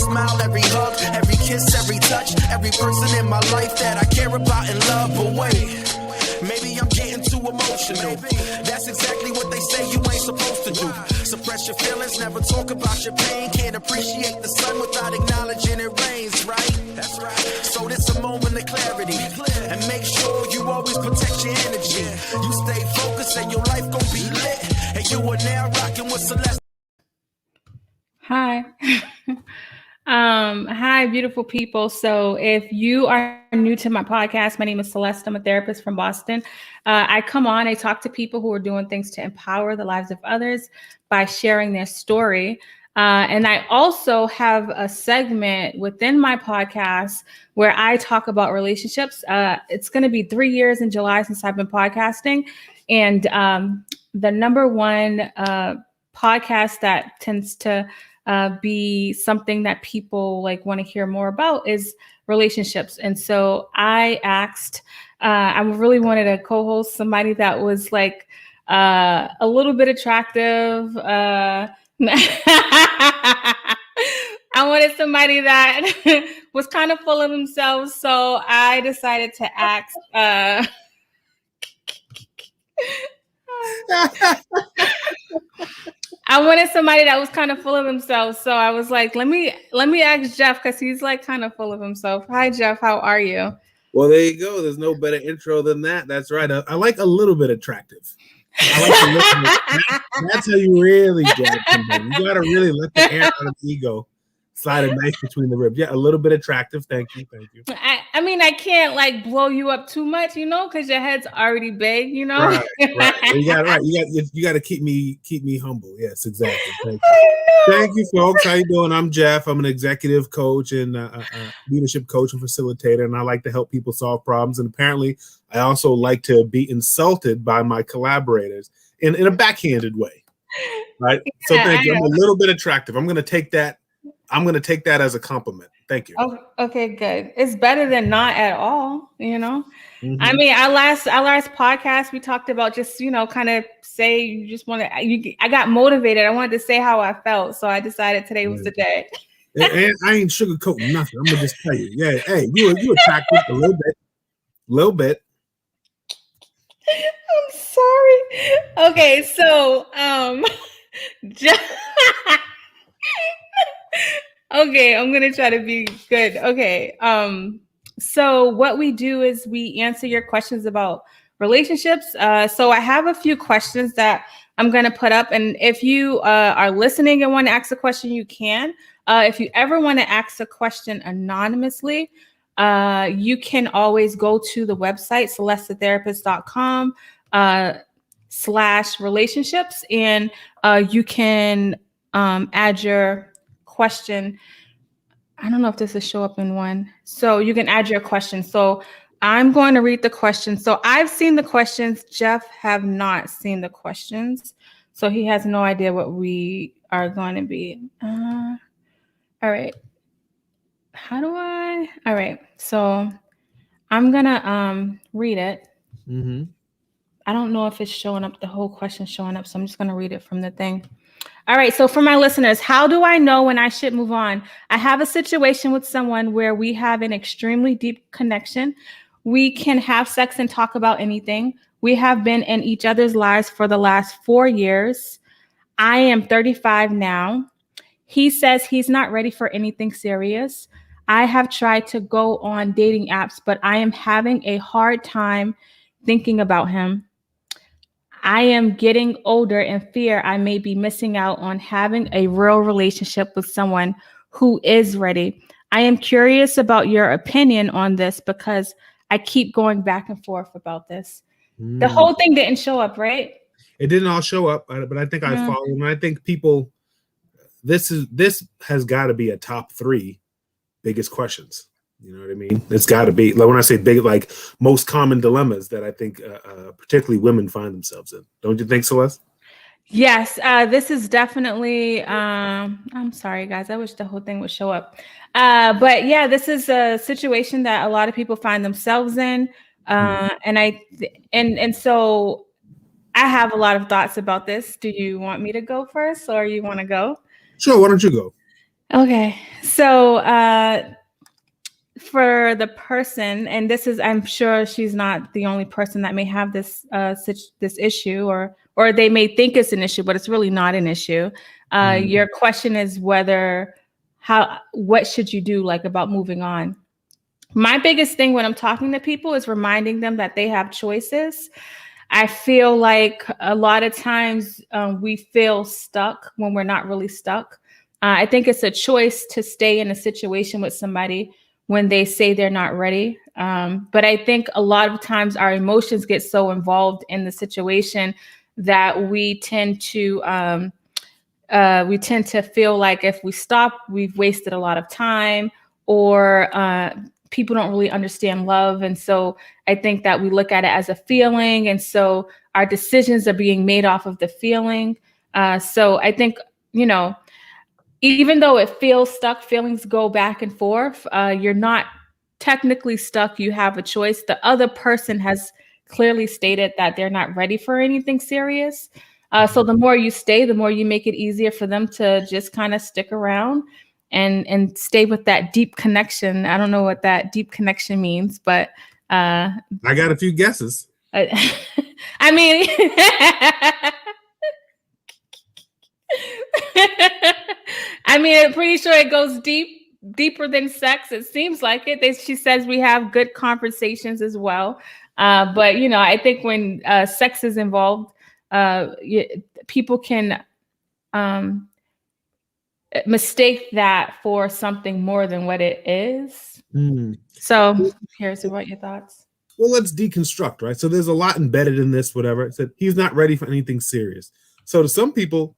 smile, every hug, every kiss, every touch, every person in my life that I care about and love. But wait, maybe I'm getting too emotional. That's exactly what they say you ain't supposed to do. Suppress your feelings, never talk about your pain. Can't appreciate the sun without acknowledging it rains, right? That's right. So this a moment of clarity. And make sure you always protect your energy. You stay focused and your life gon' be lit. And you are now rocking with Celeste. Hi. Hi, beautiful people. So if you are new to my podcast, my name is Celeste. I'm a therapist from Boston. I come on, I talk to people who are doing things to empower the lives of others by sharing their story. And I also have a segment within my podcast where I talk about relationships. It's going to be 3 years in July since I've been podcasting. And the number one podcast that tends to be something that people like want to hear more about is relationships. And so I asked, I really wanted a co-host, somebody that was like a little bit attractive. I wanted somebody that was kind of full of themselves. So I decided to ask, I wanted somebody that was kind of full of himself. So I was like, let me ask Jeff, because he's like kind of full of himself. Hi, Jeff. How are you? Well, there you go. There's no better intro than that. That's right. I like a little bit attractive. I like a little bit. That's how you really get somebody. You got to really let the air out of the ego. Slide a knife between the ribs. Yeah, a little bit attractive. Thank you. I mean, I can't like blow you up too much, because your head's already big, Right. You got to keep me humble. Yes, exactly. Thank you, folks. How you doing? I'm Jeff. I'm an executive coach and leadership coach and facilitator, and I like to help people solve problems. And apparently, I also like to be insulted by my collaborators in a backhanded way. Right. So thank you. I'm a little bit attractive. I'm going to take that as a compliment. Thank you. Oh, okay, good. It's better than not at all, Mm-hmm. I mean, our last podcast, we talked about just, kind of say you just want to, I got motivated. I wanted to say how I felt. So I decided today was the day. And I ain't sugarcoating nothing. I'm going to just tell you. Yeah. Hey, you attractive a little bit. I'm sorry. Okay. So, okay, I'm going to try to be good. Okay. So what we do is we answer your questions about relationships. So I have a few questions that I'm going to put up. And if you are listening and want to ask a question, you can. If you ever want to ask a question anonymously, you can always go to the website, CelesteTheTherapist.com /relationships. And you can add your question. I don't know if this will show up in one. So you can add your question. So I'm going to read the questions. So I've seen the questions. Jeff have not seen the questions. So he has no idea what we are going to be. All right. All right. So I'm going to read it. Mm-hmm. I don't know if it's showing up, the whole question showing up. So I'm just going to read it from the thing. All right. So for my listeners, how do I know when I should move on? I have a situation with someone where we have an extremely deep connection. We can have sex and talk about anything. We have been in each other's lives for the last 4 years. I am 35 now. He says he's not ready for anything serious. I have tried to go on dating apps, but I am having a hard time thinking about him. I am getting older and fear I may be missing out on having a real relationship with someone who is ready. I am curious about your opinion on this because I keep going back and forth about this. The whole thing didn't show up, right? It didn't all show up, but I think I follow. And I think people, this has got to be a top 3 biggest questions. You know what I mean? It's got to be, like when I say big, like most common dilemmas that I think particularly women find themselves in. Don't you think, Celeste? Yes, this is definitely, I'm sorry, guys. I wish the whole thing would show up. But yeah, this is a situation that a lot of people find themselves in. And so I have a lot of thoughts about this. Do you want me to go first or you want to go? Sure. Why don't you go? Okay. So for the person, and this is, I'm sure she's not the only person that may have this this issue, or they may think it's an issue, but it's really not an issue. Your question is what should you do, like, about moving on? My biggest thing when I'm talking to people is reminding them that they have choices. I feel like a lot of times we feel stuck when we're not really stuck. I think it's a choice to stay in a situation with somebody when they say they're not ready. But I think a lot of times our emotions get so involved in the situation that we tend to feel like if we stop, we've wasted a lot of time, or people don't really understand love. And so I think that we look at it as a feeling. And so our decisions are being made off of the feeling. So I think, even though it feels stuck, feelings go back and forth. You're not technically stuck. You have a choice. The other person has clearly stated that they're not ready for anything serious. So the more you stay, the more you make it easier for them to just kind of stick around and stay with that deep connection. I don't know what that deep connection means, but I got a few guesses. I mean, I'm pretty sure it goes deeper than sex. It seems like it. She says we have good conversations as well. But I think when sex is involved, people can mistake that for something more than what it is. So here's what your thoughts. Well, let's deconstruct, right? So there's a lot embedded in this, whatever. It said he's not ready for anything serious. So to some people,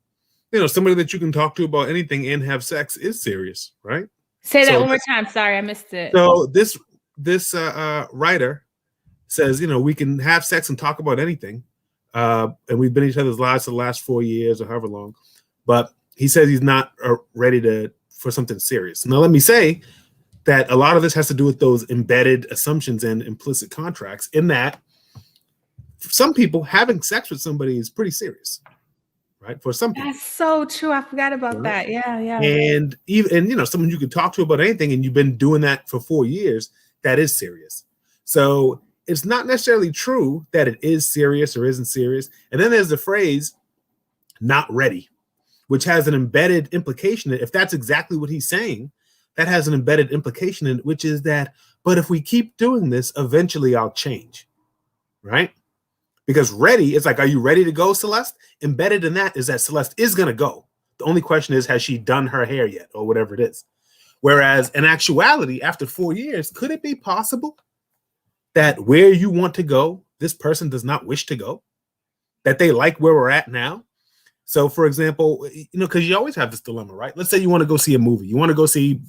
somebody that you can talk to about anything and have sex is serious, right? Say that one more time. Sorry, I missed it. So this writer says, we can have sex and talk about anything. And we've been in each other's lives for the last 4 years or however long. But he says he's not ready for something serious. Now, let me say that a lot of this has to do with those embedded assumptions and implicit contracts, in that for some people, having sex with somebody is pretty serious, right? For some people. That's so true. I forgot about that. Yeah. And someone you can talk to about anything, and you've been doing that for 4 years, that is serious. So it's not necessarily true that it is serious or isn't serious. And then there's the phrase "not ready," which has an embedded implication that if that's exactly what he's saying, that has an embedded implication in it, which is that, but if we keep doing this, eventually I'll change, right? Because ready is like, are you ready to go, Celeste? Embedded in that is that Celeste is going to go. The only question is, has she done her hair yet, or whatever it is? Whereas in actuality, after 4 years, could it be possible that where you want to go, this person does not wish to go? That they like where we're at now? So, for example, because you always have this dilemma, right? Let's say you want to go see a movie. You want to go see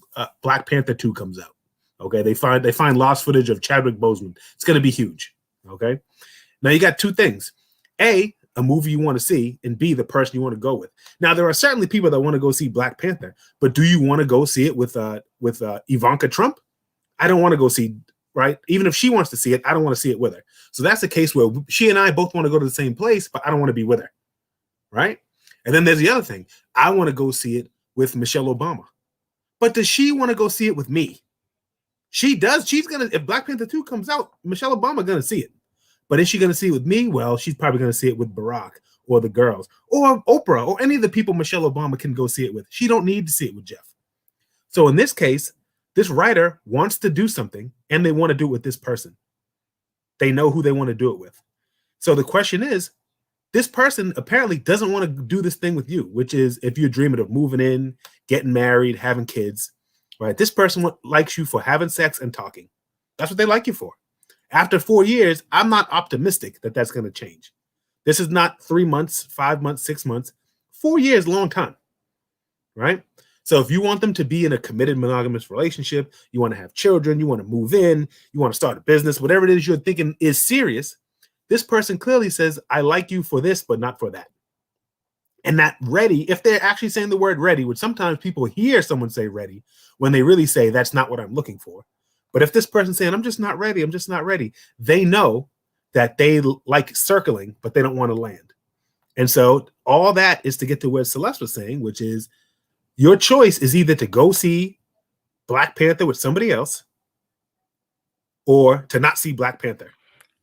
Black Panther 2 comes out. Okay, they find lost footage of Chadwick Boseman. It's going to be huge. Okay, now you got two things: A movie you want to see, and B, the person you want to go with. Now, there are certainly people that want to go see Black Panther, but do you want to go see it with Ivanka Trump? I don't want to go see. Right? Even if she wants to see it, I don't want to see it with her. So that's a case where she and I both want to go to the same place, but I don't want to be with her. Right? And then there's the other thing. I want to go see it with Michelle Obama. But does she want to go see it with me? She does. If Black Panther 2 comes out, Michelle Obama going to see it. But is she going to see it with me? Well, she's probably going to see it with Barack or the girls or Oprah or any of the people Michelle Obama can go see it with. She don't need to see it with Jeff. So in this case, this writer wants to do something and they want to do it with this person. They know who they want to do it with. So the question is, this person apparently doesn't want to do this thing with you, which is if you're dreaming of moving in, getting married, having kids, right? This person likes you for having sex and talking. That's what they like you for. After 4 years, I'm not optimistic that that's going to change. This is not 3 months, 5 months, 6 months. 4 years, long time, right? So if you want them to be in a committed monogamous relationship, you want to have children, you want to move in, you want to start a business, whatever it is you're thinking is serious, this person clearly says, I like you for this, but not for that. And that ready, if they're actually saying the word ready, which sometimes people hear someone say ready when they really say that's not what I'm looking for. But if this person's saying, I'm just not ready, they know that they like circling, but they don't want to land. And so all that is to get to where Celeste was saying, which is Your choice is either to go see Black Panther with somebody else or to not see Black Panther.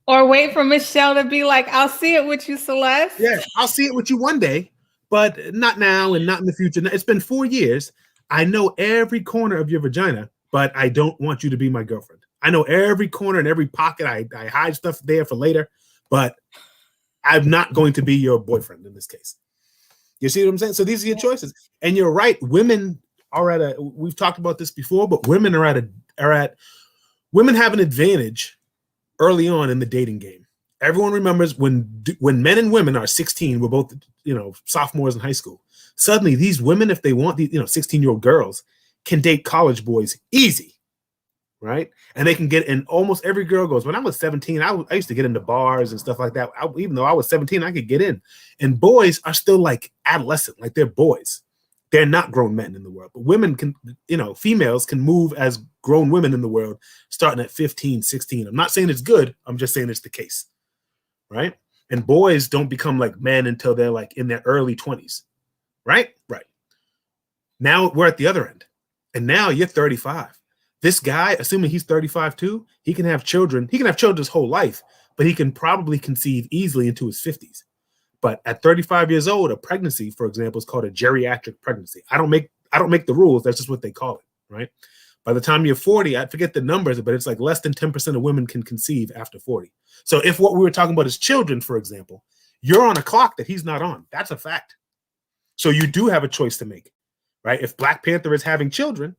Or wait for Michelle to be like, I'll see it with you, Celeste. Yeah, I'll see it with you one day, but not now and not in the future. It's been 4 years. I know every corner of your vagina, but I don't want you to be my girlfriend. I know every corner and every pocket. I hide stuff there for later, but I'm not going to be your boyfriend in this case. You see what I'm saying? So these are your choices. And you're right. Women are we've talked about this before, but women women have an advantage early on in the dating game. Everyone remembers when men and women are 16, we're both, sophomores in high school. Suddenly these women, if they want these, 16-year-old girls, can date college boys easy, right? And they can get in. Almost every girl goes, when I was 17, I used to get into bars and stuff like that. Even though I was 17, I could get in. And boys are still like adolescent, like they're boys. They're not grown men in the world. But women can, females can move as grown women in the world starting at 15, 16. I'm not saying it's good. I'm just saying it's the case, right? And boys don't become like men until they're like in their early 20s, right? Right. Now we're at the other end. And now you're 35. This guy, assuming he's 35 too, he can have children. He can have children his whole life, but he can probably conceive easily into his 50s. But at 35 years old, a pregnancy, for example, is called a geriatric pregnancy. I don't make the rules. That's just what they call it, right? By the time you're 40, I forget the numbers, but it's like less than 10% of women can conceive after 40. So if what we were talking about is children, for example, you're on a clock that he's not on. That's a fact. So you do have a choice to make, right? If Black Panther is having children,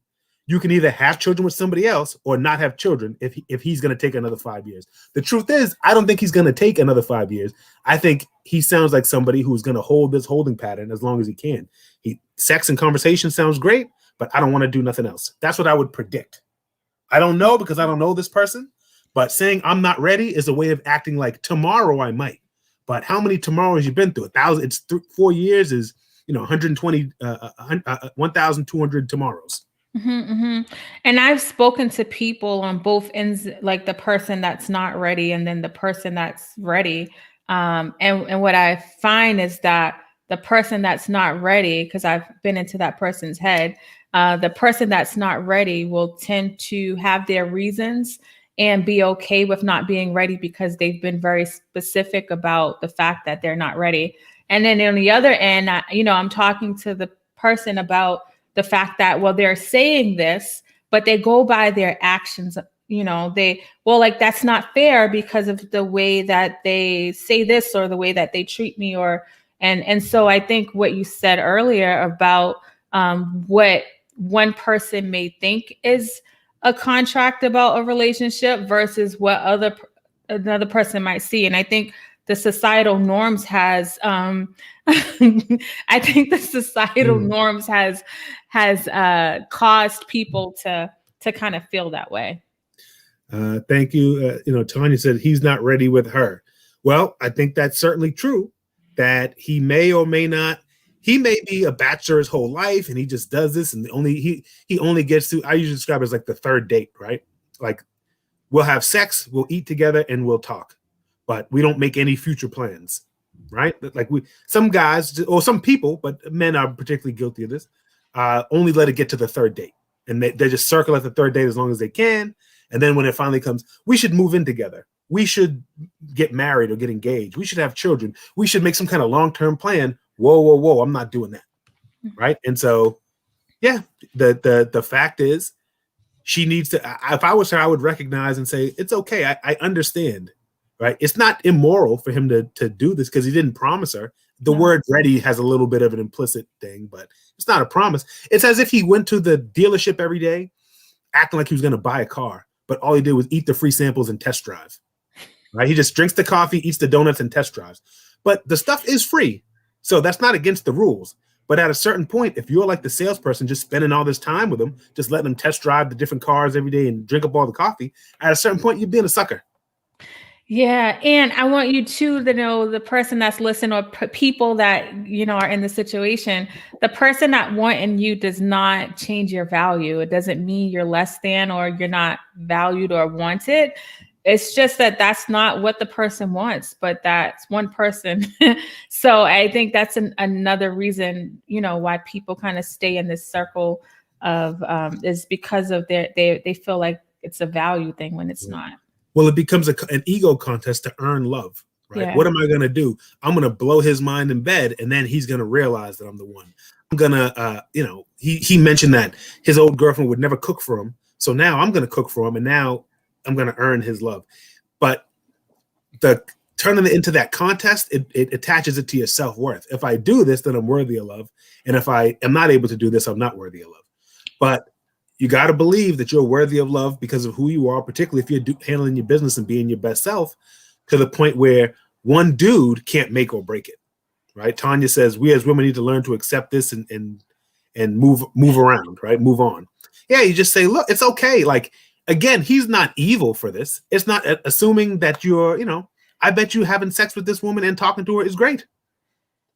you can either have children with somebody else or not have children if he's going to take another 5 years. The truth is, I don't think he's going to take another 5 years. I think he sounds like somebody who's going to hold this holding pattern as long as he can. Sex and conversation sounds great, but I don't want to do nothing else. That's what I would predict. I don't know because I don't know this person, but saying I'm not ready is a way of acting like tomorrow I might. But how many tomorrows you've been through? 4 years is 120, 1,200 tomorrows. Mm-hmm, mm-hmm. And I've spoken to people on both ends, like the person that's not ready and then the person that's ready. And what I find is that the person that's not ready, because I've been into that person's head, the person that's not ready will tend to have their reasons and be okay with not being ready because they've been very specific about the fact that they're not ready. And then on the other end, I'm talking to the person about the fact that, well, they're saying this, but they go by their actions. That's not fair because of the way that they say this or the way that they treat me and so I think what you said earlier about what one person may think is a contract about a relationship versus what another person might see. And I think the societal norms has caused people to kind of feel that way. Thank you. Tanya said he's not ready with her. Well, I think that's certainly true that he may or may not. He may be a bachelor his whole life and he just does this and he only gets to, I usually describe it as like the third date, right? Like we'll have sex, we'll eat together and we'll talk, but we don't make any future plans, right? Like some guys or some people, but men are particularly guilty of this, only let it get to the third date. And they just circle at the third date as long as they can. And then when it finally comes, we should move in together. We should get married or get engaged. We should have children. We should make some kind of long-term plan. Whoa. I'm not doing that. Right. And so, yeah, the fact is she needs to, if I was her, I would recognize and say, it's okay. I understand. Right. It's not immoral for him to do this because he didn't promise her. The word ready has a little bit of an implicit thing, but it's not a promise. It's as if he went to the dealership every day acting like he was going to buy a car, but all he did was eat the free samples and test drive. Right? He just drinks the coffee, eats the donuts, and test drives. But the stuff is free. So that's not against the rules. But at a certain point, if you're like the salesperson just spending all this time with them, just letting them test drive the different cars every day and drink up all the coffee, at a certain point, you're being a sucker. Yeah. And I want you to know the person that's listening or people that, are in the situation, the person not wanting you does not change your value. It doesn't mean you're less than or you're not valued or wanted. it's just that that's not what the person wants, but that's one person. So I think that's another reason, you know, why people kind of stay in this circle of is because of they feel like it's a value thing when it's not. Well, it becomes an ego contest to earn love, right? Yeah. What am I going to do? I'm going to blow his mind in bed, and then he's going to realize that I'm the one. I'm going to, you know, he mentioned that his old girlfriend would never cook for him. So now I'm going to cook for him, and now I'm going to earn his love. But turning it into that contest, it attaches it to your self-worth. If I do this, then I'm worthy of love. And if I am not able to do this, I'm not worthy of love. But you got to believe that you're worthy of love because of who you are, particularly if you're handling your business and being your best self, to the point where one dude can't make or break it, right? Tanya says, we as women need to learn to accept this and move around, right? Move on. Yeah, you just say, look, it's okay. Like, again, he's not evil for this. It's not assuming that you're, you know, I bet you having sex with this woman and talking to her is great.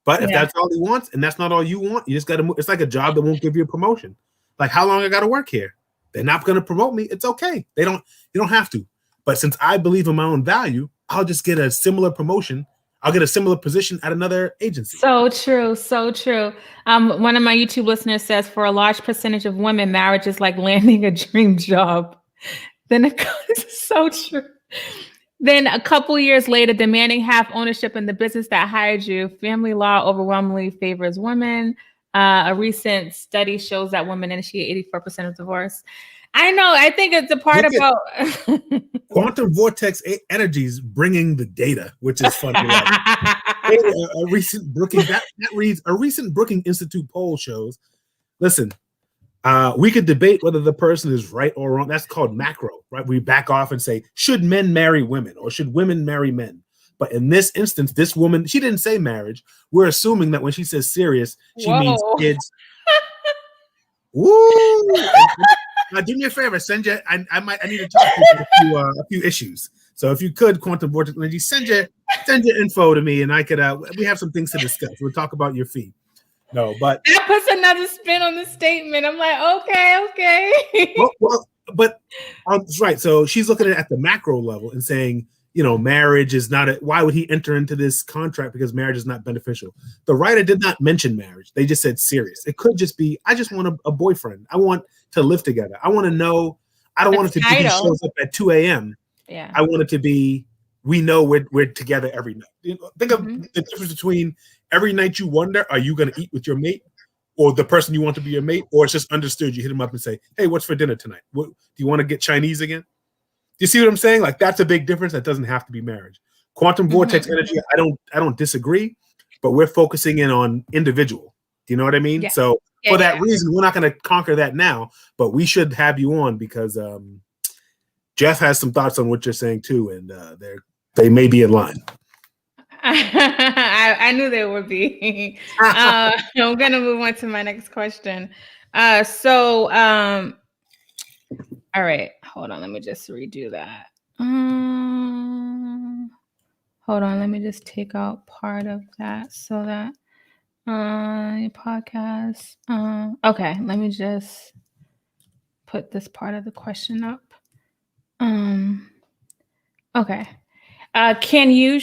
But if that's all he wants and that's not all you want, you just got to move. It's like a job that won't give you a promotion. Like, how long I got to work here? They're not going to promote me. It's okay. You don't have to. But since I believe in my own value, I'll just get a similar promotion. I'll get a similar position at another agency. So true. So true. One of my YouTube listeners says, for a large percentage of women, marriage is like landing a dream job. Then it's so true. Then a couple years later, demanding half ownership in the business that hired you. Family law overwhelmingly favors women. A recent study shows that women initiate 84% of divorce. I know. I think it's a part about quantum vortex energies bringing the data, which is funny. a recent Brookings that reads a recent Brookings Institute poll shows. Listen, we could debate whether the person is right or wrong. That's called macro, right? We back off and say, should men marry women or should women marry men? But in this instance, this woman, she didn't say marriage. We're assuming that when she says serious, she means kids. Woo! Now, do me a favor. Send your. I need to talk to you about a few issues. So if you could, quantum vortex energy, send your info to me, and I could. We have some things to discuss. We'll talk about your fee. No, but that puts another spin on the statement. I'm like, okay. But right. So she's looking at the macro level and saying, you know, marriage is not why would he enter into this contract? Because marriage is not beneficial. The writer did not mention marriage. They just said serious. It could just be, I just want a boyfriend. I want to live together. I want to know, I don't want it to be he shows up at 2 a.m. Yeah. I want it to be, we know we're together every night. You know, think of the difference between every night you wonder, are you going to eat with your mate or the person you want to be your mate? Or it's just understood. You hit them up and say, hey, what's for dinner tonight? Do you want to get Chinese again? You see what I'm saying? Like, that's a big difference. That doesn't have to be marriage. Quantum vortex energy, I don't disagree, but we're focusing in on individual. Do you know what I mean? Yeah. So for that reason, we're not going to conquer that now, but we should have you on because Jeff has some thoughts on what you're saying too, and they may be in line. I knew there would be. I'm going to move on to my next question. All right, hold on. Let me just redo that. Hold on. Let me just take out part of that so that your podcast. Okay, let me just put this part of the question up. Okay. Can you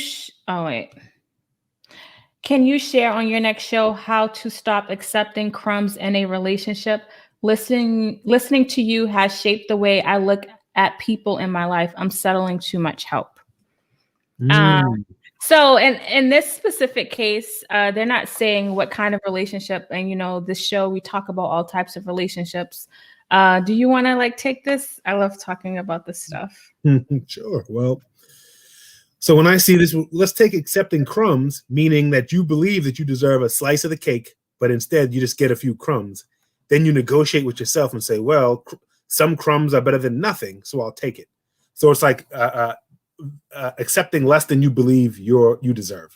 share on your next show how to stop accepting crumbs in a relationship? Listening to you has shaped the way I look at people in my life. I'm settling too much help. So in this specific case, they're not saying what kind of relationship. And, you know, this show, we talk about all types of relationships. Do you want to take this? I love talking about this stuff. Sure. Well, so when I see this, let's take accepting crumbs, meaning that you believe that you deserve a slice of the cake, but instead you just get a few crumbs. Then you negotiate with yourself and say, well, some crumbs are better than nothing, so I'll take it. So it's like accepting less than you believe you deserve.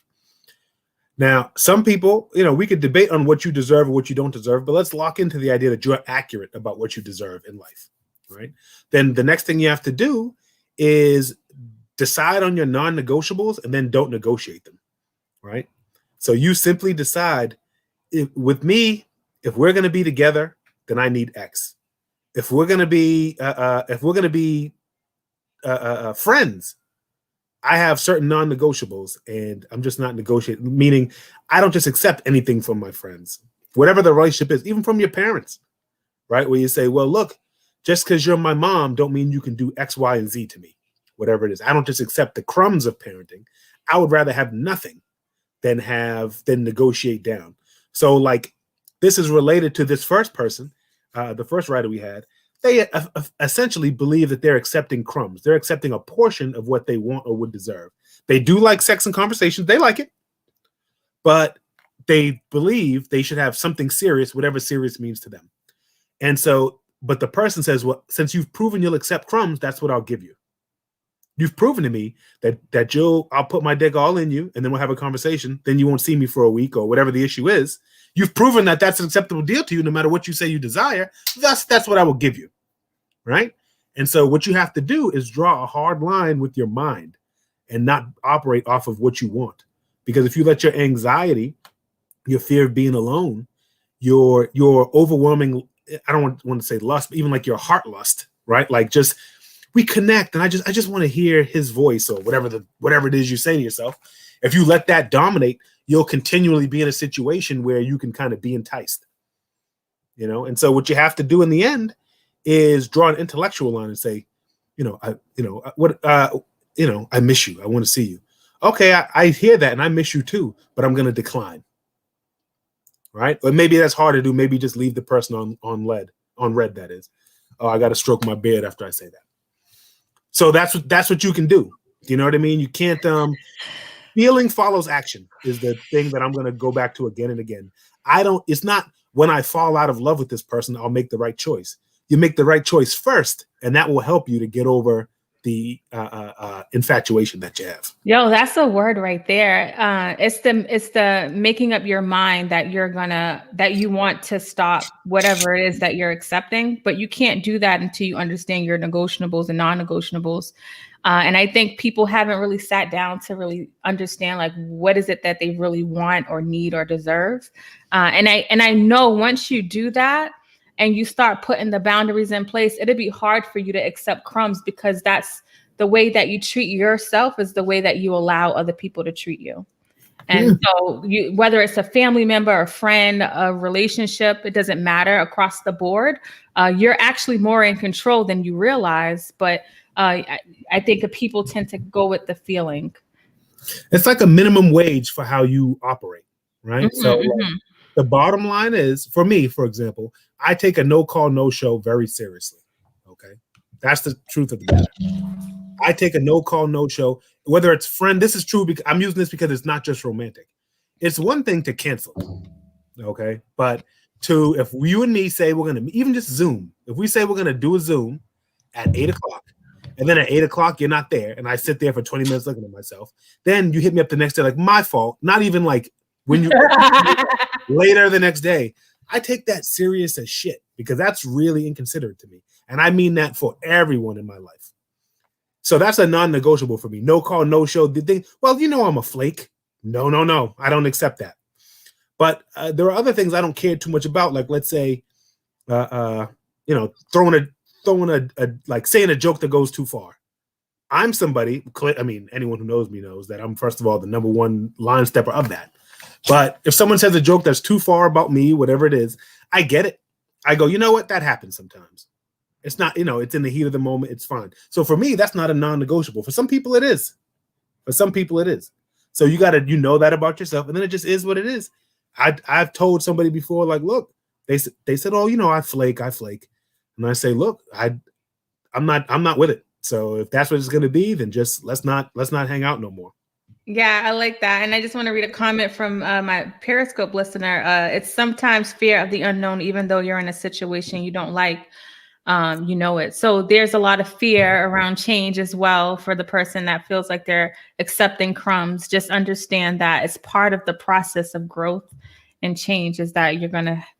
Now, some people, you know, we could debate on what you deserve or what you don't deserve, but let's lock into the idea that you're accurate about what you deserve in life, right? Then the next thing you have to do is decide on your non-negotiables and then don't negotiate them, right? So you simply decide, with me, if we're going to be together, then I need X. If we're going to be friends, I have certain non-negotiables, and I'm just not negotiating, meaning I don't just accept anything from my friends, whatever the relationship is, even from your parents, right? Where you say, well, look, just because you're my mom don't mean you can do X, Y, and Z to me, whatever it is. I don't just accept the crumbs of parenting. I would rather have nothing than negotiate down. So like, this is related to this first person, the first writer we had. They essentially believe that they're accepting crumbs. They're accepting a portion of what they want or would deserve. They do like sex and conversations. They like it. But they believe they should have something serious, whatever serious means to them. And so, but the person says, well, since you've proven you'll accept crumbs, that's what I'll give you. You've proven to me that I'll put my dick all in you, and then we'll have a conversation. Then you won't see me for a week or whatever the issue is. You've proven that that's an acceptable deal to you, no matter what you say you desire. That's what I will give you, right? And so what you have to do is draw a hard line with your mind and not operate off of what you want. Because if you let your anxiety, your fear of being alone, your overwhelming, I don't want to say lust, but even like your heart lust, right? Like just we connect, and I just want to hear his voice or whatever it is you say to yourself. If you let that dominate, you'll continually be in a situation where you can kind of be enticed, you know? And so what you have to do in the end is draw an intellectual line and say, I miss you. I want to see you. Okay. I hear that, and I miss you too, but I'm going to decline. Right. Or maybe that's hard to do. Maybe just leave the person on red. That is, oh, I got to stroke my beard after I say that. So that's what you can do. You know what I mean? You can't, feeling follows action is the thing that I'm going to go back to again and again. It's not when I fall out of love with this person, I'll make the right choice. You make the right choice first, and that will help you to get over the infatuation that you have. Yo, that's a word right there. It's the making up your mind that you want to stop whatever it is that you're accepting, but you can't do that until you understand your negotiables and non-negotiables. And I think people haven't really sat down to really understand, like, what is it that they really want or need or deserve. And I know once you do that and you start putting the boundaries in place, it'll be hard for you to accept crumbs, because that's the way that you treat yourself is the way that you allow other people to treat you. And so whether it's a family member, a friend, a relationship, it doesn't matter across the board. You're actually more in control than you realize. But I think people tend to go with the feeling. It's like a minimum wage for how you operate, right? Mm-hmm, So the bottom line is, for me, for example, I take a no call, no show very seriously. Okay. That's the truth of the matter. I take a no call, no show, whether it's friend. This is true because I'm using this because it's not just romantic. It's one thing to cancel. Okay. But if you and me say we're going to even just Zoom, if we say we're going to do a Zoom at 8:00, and then at 8:00, you're not there, and I sit there for 20 minutes looking at myself, then you hit me up the next day, like my fault, not even like when you later the next day. I take that serious as shit, because that's really inconsiderate to me. And I mean that for everyone in my life. So that's a non-negotiable for me. No call, no show. Well, I'm a flake. No. I don't accept that. But there are other things I don't care too much about. Like, let's say, throwing like saying a joke that goes too far. I'm somebody, anyone who knows me knows that I'm, first of all, the number one line stepper of that. But if someone says a joke that's too far about me, whatever it is, I get it. I go, you know what? That happens sometimes. It's not, it's in the heat of the moment. It's fine. So for me, that's not a non-negotiable. For some people, it is. So you got to, that about yourself. And then it just is what it is. I've told somebody before, like, look, they said, oh, I flake. And I say, look, I'm not with it. So if that's what it's going to be, then just let's not hang out no more. Yeah, I like that. And I just want to read a comment from my Periscope listener. It's sometimes fear of the unknown, even though you're in a situation you don't like, it. So there's a lot of fear around change as well for the person that feels like they're accepting crumbs. Just understand that it's part of the process of growth and change, is that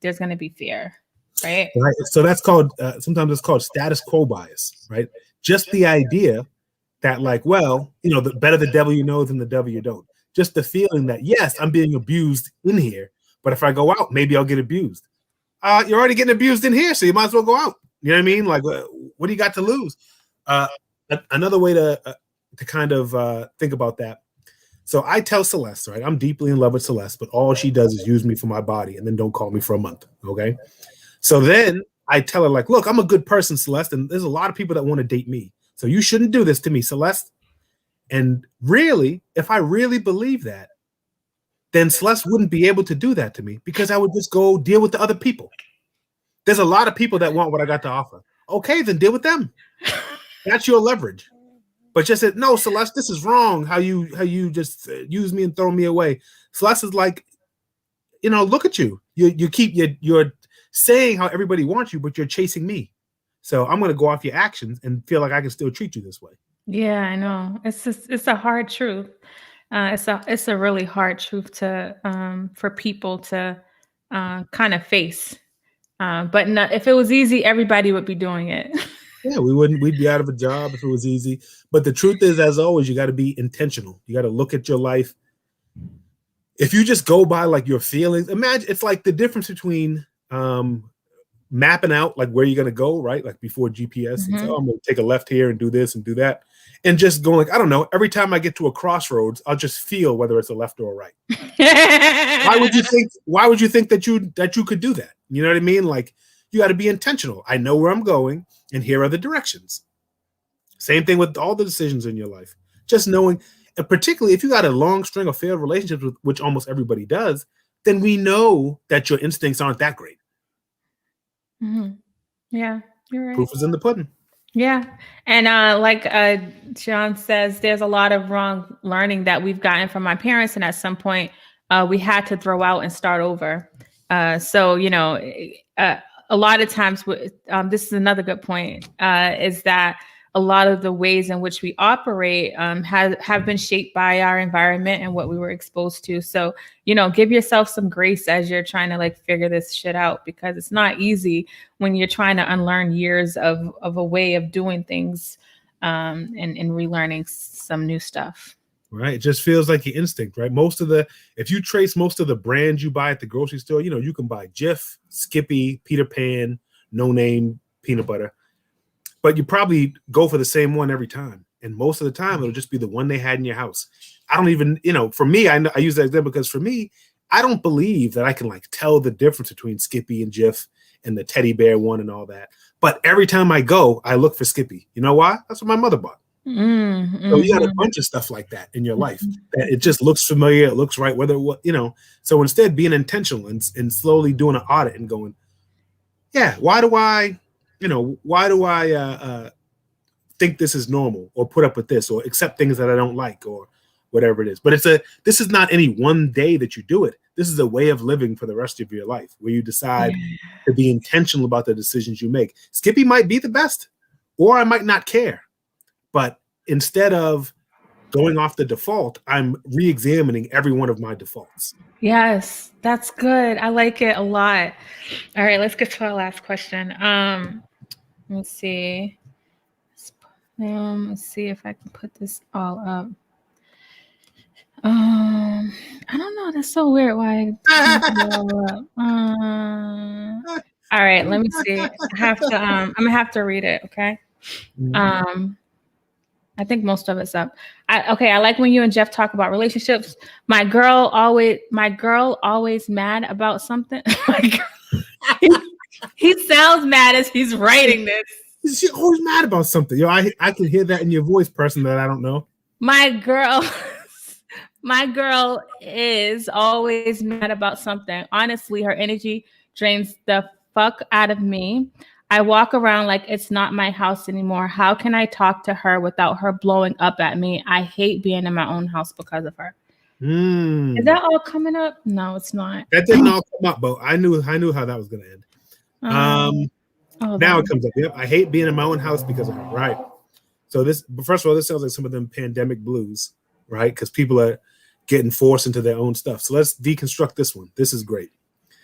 there's going to be fear. Right. So that's called, sometimes it's called status quo bias, right? Just the idea that, like, well, the better the devil you know than the devil you don't. Just the feeling that, yes, I'm being abused in here, but if I go out, maybe I'll get abused. You're already getting abused in here, so you might as well go out. You know what I mean? Like, what do you got to lose? another way to kind of think about that. So I tell Celeste, right, I'm deeply in love with Celeste, but all she does is use me for my body and then don't call me for a month. Okay. So then I tell her, like, look, I'm a good person, Celeste, and there's a lot of people that want to date me. So you shouldn't do this to me, Celeste. And really, if I really believe that, then Celeste wouldn't be able to do that to me because I would just go deal with the other people. There's a lot of people that want what I got to offer. Okay, then deal with them. That's your leverage. But just said, no, Celeste, this is wrong. How you just use me and throw me away. Celeste is like, look at you. You're saying how everybody wants you, but you're chasing me. So I'm going to go off your actions and feel like I can still treat you this way. Yeah, I know. It's a hard truth. It's a really hard truth to for people to kind of face. But if it was easy, everybody would be doing it. Yeah, we'd be out of a job if it was easy. But the truth is, as always, you got to be intentional. You got to look at your life. If you just go by like your feelings, imagine it's like the difference between mapping out like where you're going to go, right? Like before GPS, Mm-hmm. I'm going to take a left here and do this and do that. And just going like, I don't know, every time I get to a crossroads, I'll just feel whether it's a left or a right. Why would you think that you could do that? You know what I mean? Like, you got to be intentional. I know where I'm going, and here are the directions. Same thing with all the decisions in your life. Just knowing, and particularly if you got a long string of failed relationships, which almost everybody does, then we know that your instincts aren't that great. Mm-hmm. Yeah, you're right. Proof is in the pudding. Yeah. And like John says, there's a lot of wrong learning that we've gotten from our parents. And at some point, we had to throw out and start over. So, a lot of times, this is another good point, is that a lot of the ways in which we operate have been shaped by our environment and what we were exposed to. So, give yourself some grace as you're trying to like figure this shit out, because it's not easy when you're trying to unlearn years of a way of doing things and relearning some new stuff. Right. It just feels like your instinct, right? If you trace most of the brands you buy at the grocery store, you can buy Jif, Skippy, Peter Pan, No Name, peanut butter. But you probably go for the same one every time. And most of the time, it'll just be the one they had in your house. I don't even, for me, I use that example because for me, I don't believe that I can like tell the difference between Skippy and Jif and the teddy bear one and all that. But every time I go, I look for Skippy. You know why? That's what my mother bought. Mm-hmm. So you got a bunch of stuff like that in your life that it just looks familiar. It looks right. So instead being intentional and slowly doing an audit and going, yeah, why do I think this is normal or put up with this or accept things that I don't like or whatever it is. But this is not any one day that you do it. This is a way of living for the rest of your life where you decide to be intentional about the decisions you make. Skippy might be the best, or I might not care. But instead of going off the default, I'm re-examining every one of my defaults. Yes, that's good. I like it a lot. All right, let's get to our last question. Let's see. Let's see if I can put this all up. I don't know. That's so weird. Why? All right, let me see. I'm gonna have to read it. Okay. I think most of it's up. I like when you and Jeff talk about relationships. My girl always mad about something. He sounds mad as he's writing this. She's always mad about something. I can hear that in your voice, person that I don't know. My girl is always mad about something. Honestly, her energy drains the fuck out of me. I walk around like it's not my house anymore. How can I talk to her without her blowing up at me? I hate being in my own house because of her. Is that all coming up? No, it's not. That didn't all come up, but I knew how that was going to end. Now it comes up. Yep, I hate being in my own house because of her. Right. So first of all, this sounds like some of them pandemic blues, right? Because people are getting forced into their own stuff. So let's deconstruct this one. This is great.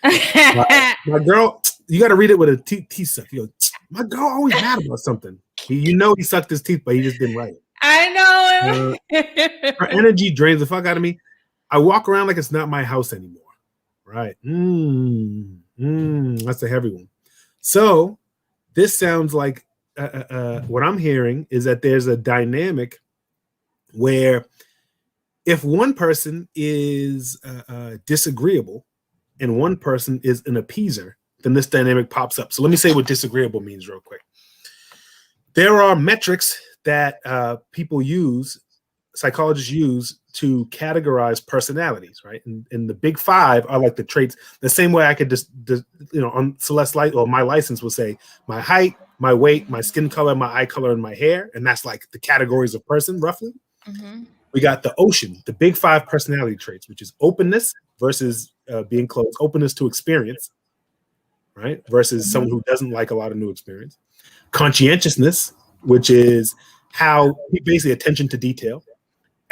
My girl, you got to read it with a teeth suck. You go, my girl always mad about something. He sucked his teeth, but he just didn't write it. I know. Her energy drains the fuck out of me. I walk around like it's not my house anymore. Right. That's a heavy one. So this sounds like what I'm hearing is that there's a dynamic where if one person is disagreeable and one person is an appeaser, then this dynamic pops up. So let me say what disagreeable means real quick. There are metrics that people use, psychologists use to categorize personalities, right? And the big five are like the traits, the same way I could just on Celeste light or my license will say my height, my weight, my skin color, my eye color, and my hair. And that's like the categories of person roughly. Mm-hmm. We got the ocean, the big five personality traits, which is openness versus being closed, openness to experience, right? Versus someone who doesn't like a lot of new experience. Conscientiousness, which is how basically attention to detail.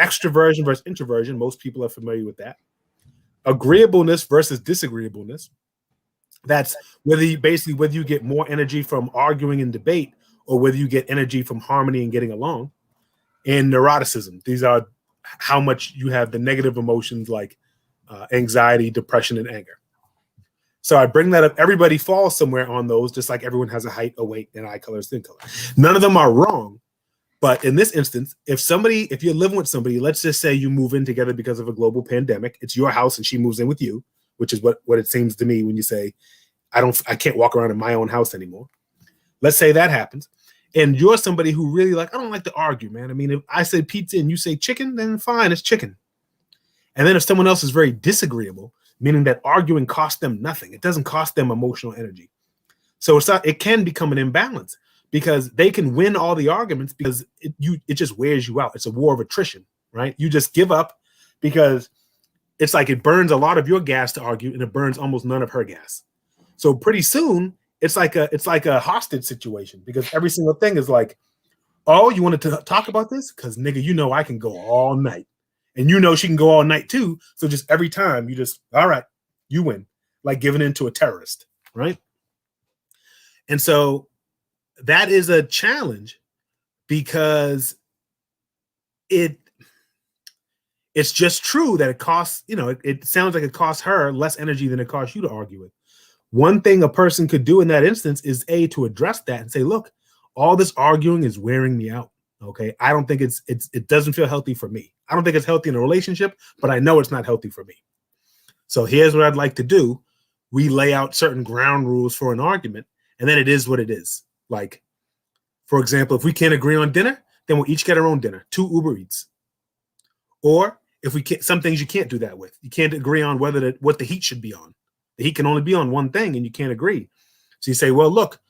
Extroversion versus introversion. Most people are familiar with that. Agreeableness versus disagreeableness. That's whether you get more energy from arguing and debate or whether you get energy from harmony and getting along. And neuroticism. These are how much you have the negative emotions like anxiety, depression, and anger. So I bring that up. Everybody falls somewhere on those, just like everyone has a height, a weight, and eye color, skin color. None of them are wrong. But in this instance, if you're living with somebody, let's just say you move in together because of a global pandemic, it's your house and she moves in with you, which is what it seems to me when you say, I can't walk around in my own house anymore. Let's say that happens. And you're somebody who really I don't like to argue, man. I mean, if I say pizza and you say chicken, then fine, it's chicken. And then if someone else is very disagreeable, meaning that arguing costs them nothing, it doesn't cost them emotional energy. So it can become an imbalance because they can win all the arguments because it just wears you out. It's a war of attrition, right? You just give up because it's like it burns a lot of your gas to argue and it burns almost none of her gas. So pretty soon, it's like a hostage situation because every single thing is like, oh, you wanted to talk about this? Because nigga, I can go all night. And she can go all night too. So just every time all right, you win. Like giving in to a terrorist, right? And so that is a challenge because it's just true that it costs, it sounds like it costs her less energy than it costs you to argue with. One thing a person could do in that instance is to address that and say, look, all this arguing is wearing me out. Okay. I don't think it doesn't feel healthy for me. I don't think it's healthy in a relationship, but I know it's not healthy for me. So here's what I'd like to do. We lay out certain ground rules for an argument, and then it is what it is. Like, for example, if we can't agree on dinner, then we'll each get our own dinner, 2 Uber Eats. Or if we can't, some things you can't do that with. You can't agree on what the heat should be on. The heat can only be on one thing and you can't agree. So you say, well, look,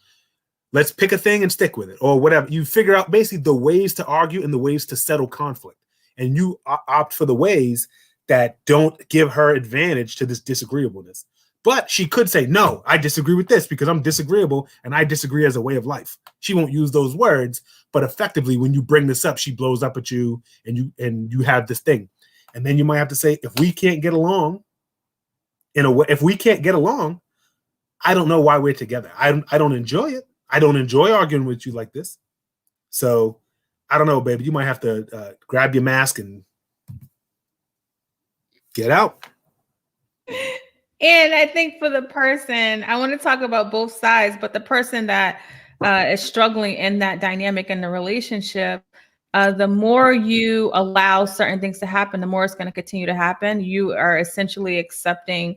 let's pick a thing and stick with it or whatever. You figure out basically the ways to argue and the ways to settle conflict. And you opt for the ways that don't give her advantage to this disagreeableness. But she could say, no, I disagree with this because I'm disagreeable and I disagree as a way of life. She won't use those words, but effectively when you bring this up, she blows up at you and you have this thing. And then you might have to say, if we can't get along, I don't know why we're together. I don't enjoy it. I don't enjoy arguing with you like this. So I don't know, baby. You might have to grab your mask and get out. And I think for the person, I want to talk about both sides, but the person that is struggling in that dynamic in the relationship, the more you allow certain things to happen, the more it's going to continue to happen. You are essentially accepting,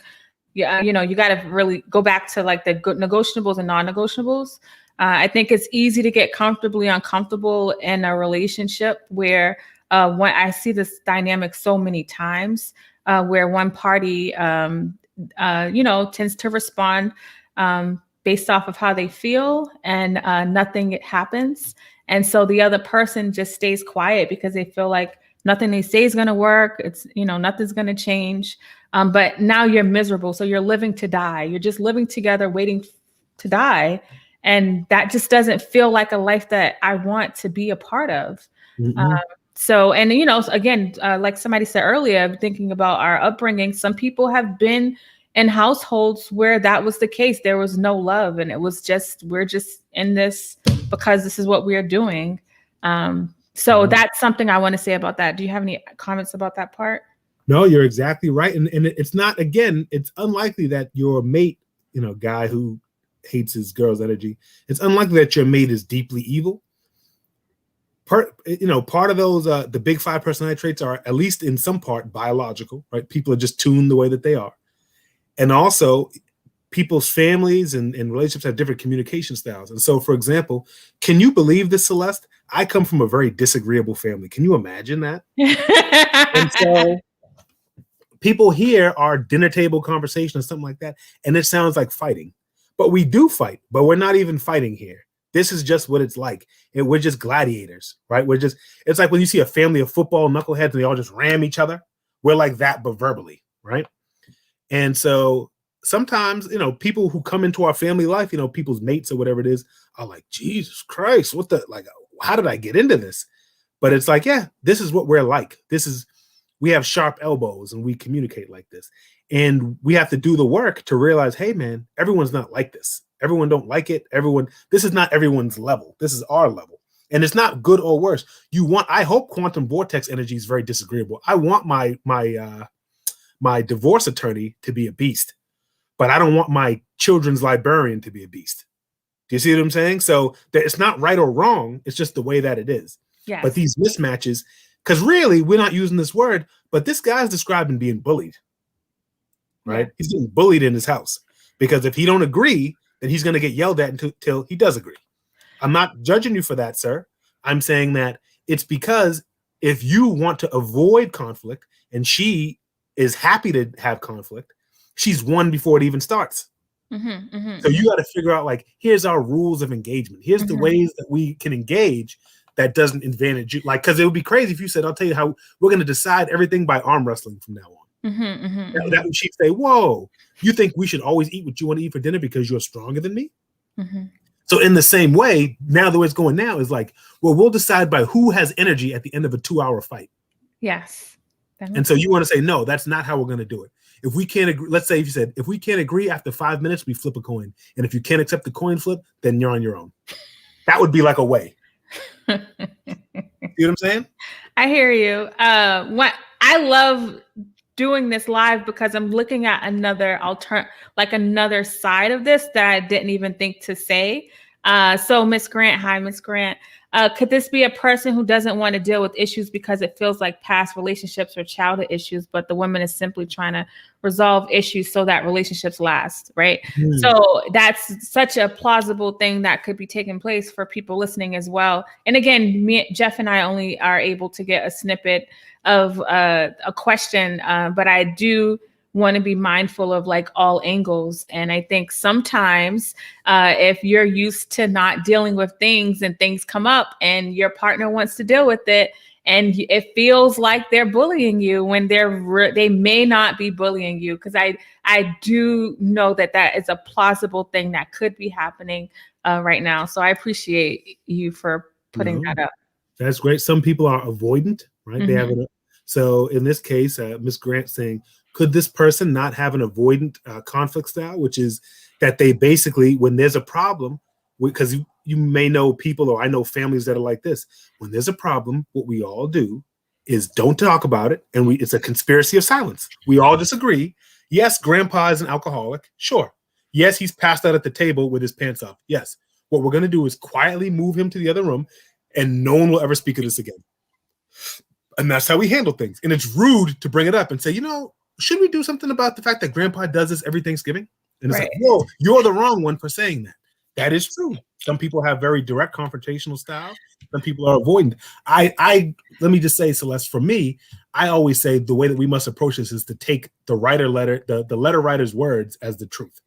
you got to really go back to like the negotiables and non-negotiables. I think it's easy to get comfortably uncomfortable in a relationship where when I see this dynamic so many times where one party, tends to respond based off of how they feel and nothing happens. And so the other person just stays quiet because they feel like nothing they say is going to work. It's, nothing's going to change. But now you're miserable. So you're living to die. You're just living together, waiting to die. And that just doesn't feel like a life that I want to be a part of. Mm-hmm. Again, like somebody said earlier, thinking about our upbringing, some people have been in households where that was the case. There was no love. And it was just, we're just in this because this is what we are doing. So that's something I want to say about that. Do you have any comments about that part? No, you're exactly right. And it's not, again, it's unlikely that your mate, guy who hates his girl's energy, it's unlikely that your mate is deeply evil. Part of those, the big 5 personality traits are, at least in some part, biological, right? People are just tuned the way that they are. And also, people's families and relationships have different communication styles. And so, for example, can you believe this, Celeste? I come from a very disagreeable family. Can you imagine that? And so people here are dinner table conversation or something like that, and it sounds like fighting. But we do fight, but we're not even fighting here. This is just what it's like. And we're just gladiators, right? It's like when you see a family of football knuckleheads and they all just ram each other. We're like that, but verbally, right? And so sometimes, people who come into our family life, people's mates or whatever it is, are like, Jesus Christ, how did I get into this? But it's like, yeah, this is what we're like. We have sharp elbows and we communicate like this. And we have to do the work to realize, hey, man, everyone's not like this. Everyone don't like it. This is not everyone's level. This is our level. And it's not good or worse. I hope quantum vortex energy is very disagreeable. I want my divorce attorney to be a beast, but I don't want my children's librarian to be a beast. Do you see what I'm saying? So it's not right or wrong. It's just the way that it is. Yes. But these mismatches, because really we're not using this word, but this guy's describing being bullied, right? Yeah. He's getting bullied in his house because if he don't agree, then he's going to get yelled at until he does agree. I'm not judging you for that, sir. I'm saying that it's because if you want to avoid conflict and she is happy to have conflict, she's won before it even starts. So you got to figure out, like, here's our rules of engagement. Here's the ways that we can engage that doesn't advantage you. Like, because it would be crazy if you said, I'll tell you how we're going to decide everything by arm wrestling from now on. That would, she'd say, whoa, you think we should always eat what you want to eat for dinner because you're stronger than me? So in the same way, now the way it's going now is like, well, we'll decide by who has energy at the end of a 2-hour fight. Yes. And so you want to say, no, that's not how we're going to do it. If we can't agree, let's say if you said, if we can't agree after 5 minutes, we flip a coin. And if you can't accept the coin flip, then you're on your own. That would be like a way. You know what I'm saying? I hear you. What I love doing this live because I'm looking at another another side of this that I didn't even think to say. So Miss Grant, hi, Miss Grant. Could this be a person who doesn't want to deal with issues because it feels like past relationships or childhood issues, but the woman is simply trying to resolve issues so that relationships last, right? So that's such a plausible thing that could be taking place for people listening as well. And again, Jeff and I only are able to get a snippet of a question, but I do want to be mindful of like all angles. And I think sometimes if you're used to not dealing with things and things come up and your partner wants to deal with it and it feels like they're bullying you when they may not be bullying you. Because I do know that is a plausible thing that could be happening right now. So I appreciate you for putting that up. That's great. Some people are avoidant, right? They have it. So in this case, Ms. Grant saying, could this person not have an avoidant conflict style, which is that they basically, when there's a problem, because you may know people, or I know families that are like this, when there's a problem, what we all do is don't talk about it. And it's a conspiracy of silence. We all disagree. Yes, grandpa is an alcoholic. Sure. Yes, he's passed out at the table with his pants off. Yes. What we're going to do is quietly move him to the other room and no one will ever speak of this again. And that's how we handle things. And it's rude to bring it up and say, should we do something about the fact that grandpa does this every Thanksgiving? And it's like, whoa, you're the wrong one for saying that. That is true. Some people have very direct confrontational styles. Some people are avoidant. Let me just say, Celeste, for me, I always say the way that we must approach this is to take the letter writer's words as the truth.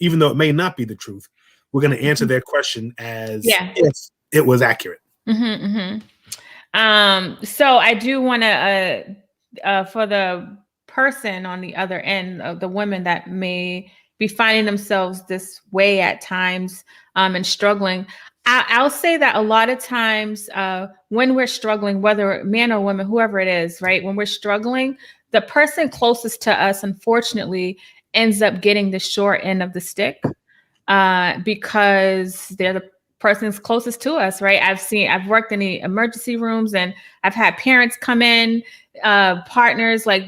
Even though it may not be the truth, we're going to answer their question as if it was accurate. So I do want to, for the person on the other end of the women that may be finding themselves this way at times and struggling, I'll say that a lot of times when we're struggling, whether man or woman, whoever it is, right? When we're struggling, the person closest to us, unfortunately, ends up getting the short end of the stick because they're the person's closest to us, right? I've worked in the emergency rooms and I've had parents come in, partners, like,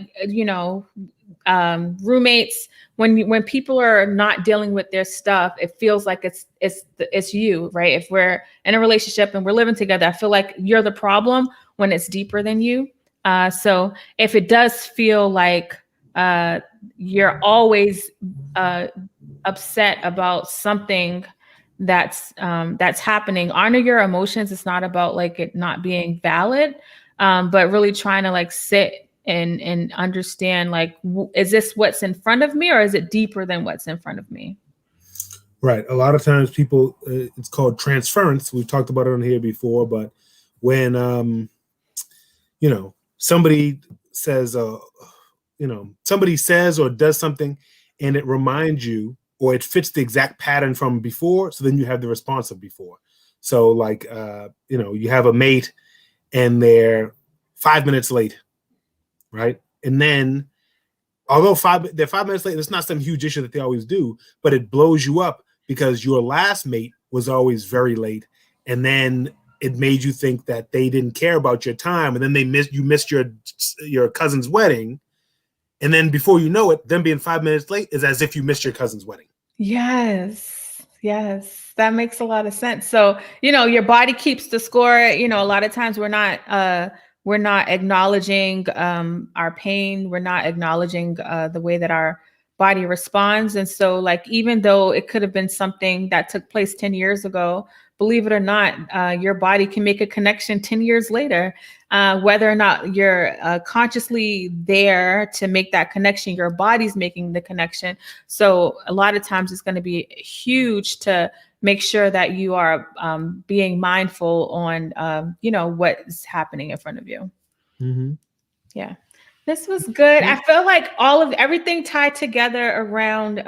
roommates, when people are not dealing with their stuff, it feels like it's you, right? If we're in a relationship and we're living together, I feel like you're the problem when it's deeper than you. So if it does feel like you're always upset about something that's happening, honor your emotions. It's not about like it not being valid, but really trying to like sit and understand, like, is this what's in front of me, or is it deeper than what's in front of me? Right. A lot of times people, it's called transference. We've talked about it on here before, but when, somebody says, somebody says or does something and it reminds you, or it fits the exact pattern from before, so then you have the response of before. So like, you have a mate and they're 5 minutes late, right? And then, although they're 5 minutes late, it's not some huge issue that they always do, but it blows you up because your last mate was always very late, and then it made you think that they didn't care about your time, and then you missed your cousin's wedding, and then before you know it, them being 5 minutes late is as if you missed your cousin's wedding. Yes, that makes a lot of sense. So your body keeps the score. A lot of times we're not acknowledging our pain. We're not acknowledging the way that our body responds. And so like, even though it could have been something that took place 10 years ago, believe it or not, your body can make a connection 10 years later. Whether or not you're consciously there to make that connection, your body's making the connection. So a lot of times it's going to be huge to make sure that you are being mindful on, what is happening in front of you. Mm-hmm. Yeah, this was good. I feel like everything tied together around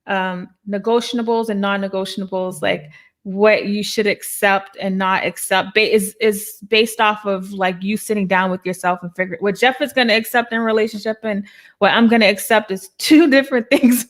negotiables and non-negotiables, like what you should accept and not accept is based off of like you sitting down with yourself and figure what Jeff is going to accept in a relationship and what I'm going to accept is two different things.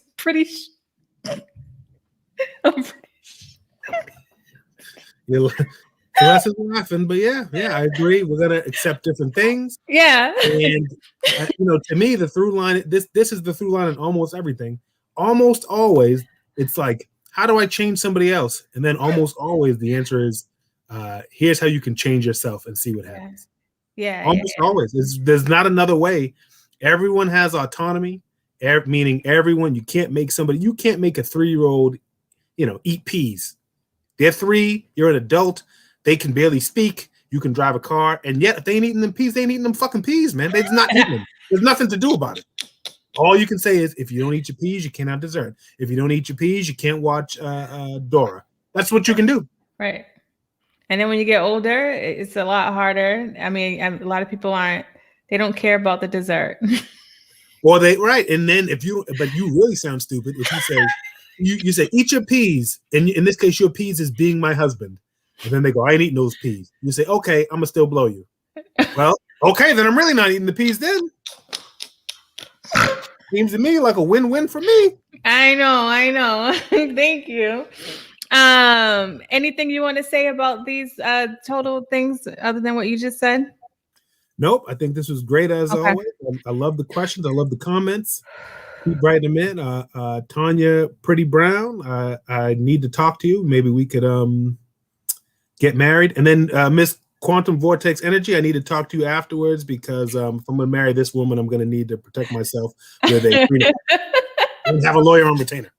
Celeste is laughing, but yeah, I agree. We're gonna accept different things. Yeah, and to me, the through line. This is the through line in almost everything. Almost always, it's like, how do I change somebody else? And then almost always, the answer is, here's how you can change yourself and see what happens. Yeah. Almost always, there's not another way. Everyone has autonomy. Meaning everyone. You can't make a 3-year-old, eat peas. They're 3. You're an adult. They can barely speak. You can drive a car. And yet, if they ain't eating them peas, they ain't eating them fucking peas, man. They're not eating them. There's nothing to do about it. All you can say is, if you don't eat your peas, you can't have dessert. If you don't eat your peas, you can't watch Dora. That's what you can do. Right. And then when you get older, it's a lot harder. I mean, a lot of people they don't care about the dessert. Right. And then but you really sound stupid if you say, you say, eat your peas. And in this case, your peas is being my husband. And then they go, I ain't eating those peas. You say, okay, I'm going to still blow you. Well, okay, then I'm really not eating the peas then. Seems to me like a win-win for me. I know. Thank you. Anything you want to say about these total things other than what you just said? Nope. I think this was great as always. I love the questions. I love the comments. Keep writing them in. Tanya Pretty Brown, I need to talk to you. Maybe we could get married. And then Miss Quantum Vortex Energy, I need to talk to you afterwards because if I'm going to marry this woman, I'm going to need to protect myself with a prenup and have a lawyer on retainer.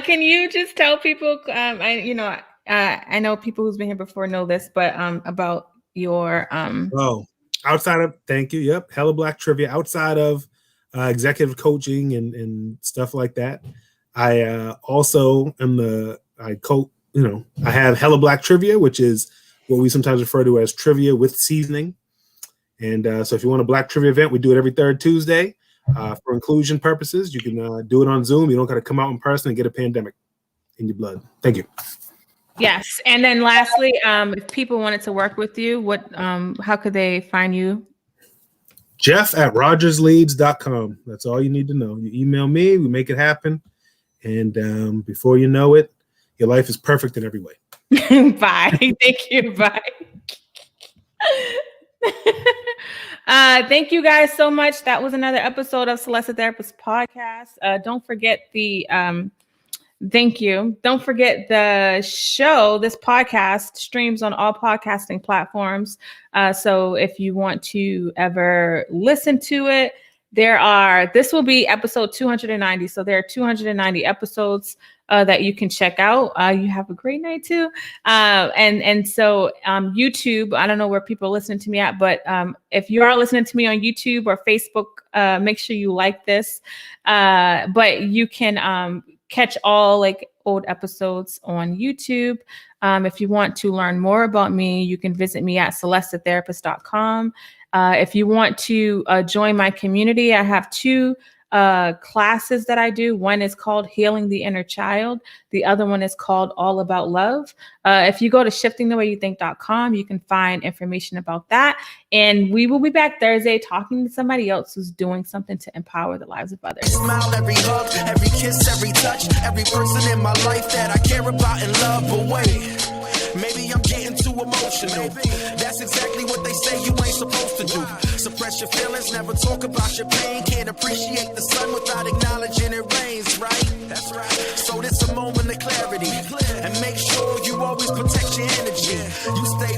Can you just tell people, I know people who's been here before know this, but about your... outside of, thank you, yep, Hella Black Trivia, outside of executive coaching and stuff like that, I also am I have Hella Black Trivia, which is what we sometimes refer to as trivia with seasoning. And so if you want a Black Trivia event, we do it every third Tuesday. For inclusion purposes, you can do it on Zoom. You don't got to come out in person and get a pandemic in your blood. Thank you. Yes. And then lastly, if people wanted to work with you, how could they find you? Jeff@rogersleads.com. That's all you need to know. You email me, we make it happen. And before you know it, your life is perfect in every way. Bye. Thank you. Bye. Thank you guys so much. That was another episode of Celeste the Therapist podcast. Don't forget thank you. Don't forget the show. This podcast streams on all podcasting platforms. So if you want to ever listen to it, this will be episode 290. So there are 290 episodes that you can check out. You have a great night too. And so YouTube, I don't know where people are listening to me at, but if you are listening to me on YouTube or Facebook, make sure you like this. But you can catch all like old episodes on YouTube. If you want to learn more about me, you can visit me at CelesteTheTherapist.com. If you want to join my community, I have 2 classes that I do. One is called Healing the Inner Child. The other one is called All About Love. If you go to shiftingthewayouthink.com, you can find information about that. And we will be back Thursday talking to somebody else who's doing something to empower the lives of others. Smile, every hug, every kiss, every touch, every person in my life that I care about and love. But wait, maybe I'm getting too emotional. That's exactly what they say you ain't supposed to do. Suppress your feelings, never talk about your pain. Can't appreciate the sun without acknowledging it rains, right? That's right. So this a moment of clarity. And make sure you always protect your energy. You stay